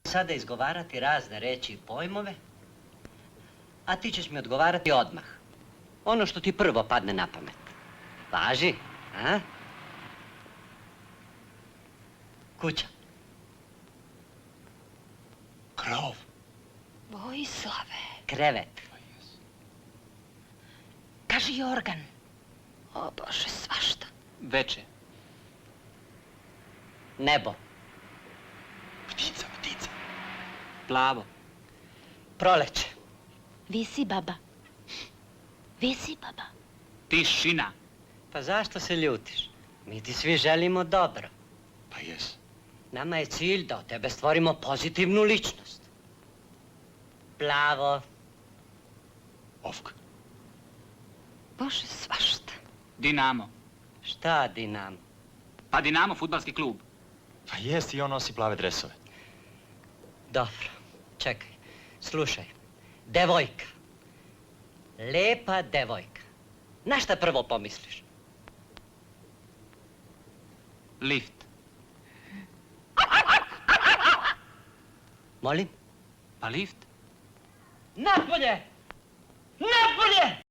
sada izgovarati razne reči i pojmove, a ti ćeš mi odgovarati odmah. Ono što ti prvo padne na pamet. Važi, a? Kuća. Krov. Vojislave. Krevet. Kaži Jorgan. O Bože, svašta. Veče. Nebo. Ptica. Plavo. Proleće. Visi baba. Visi baba. Tišina. Pa zašto se ljutiš? Mi ti svi želimo dobro. Pa jes. Nama je cilj da od tebe stvorimo pozitivnu ličnost. Plavo. Ovk. Bože, svašta. Dinamo. Šta Dinamo? Pa Dinamo, fudbalski klub. Pa jest, i on nosi plave dresove. Dobro, čekaj, slušaj. Devojka. Lepa devojka. Na šta prvo pomisliš? Lift. Molim? Pa lift. Napolje! Napolje!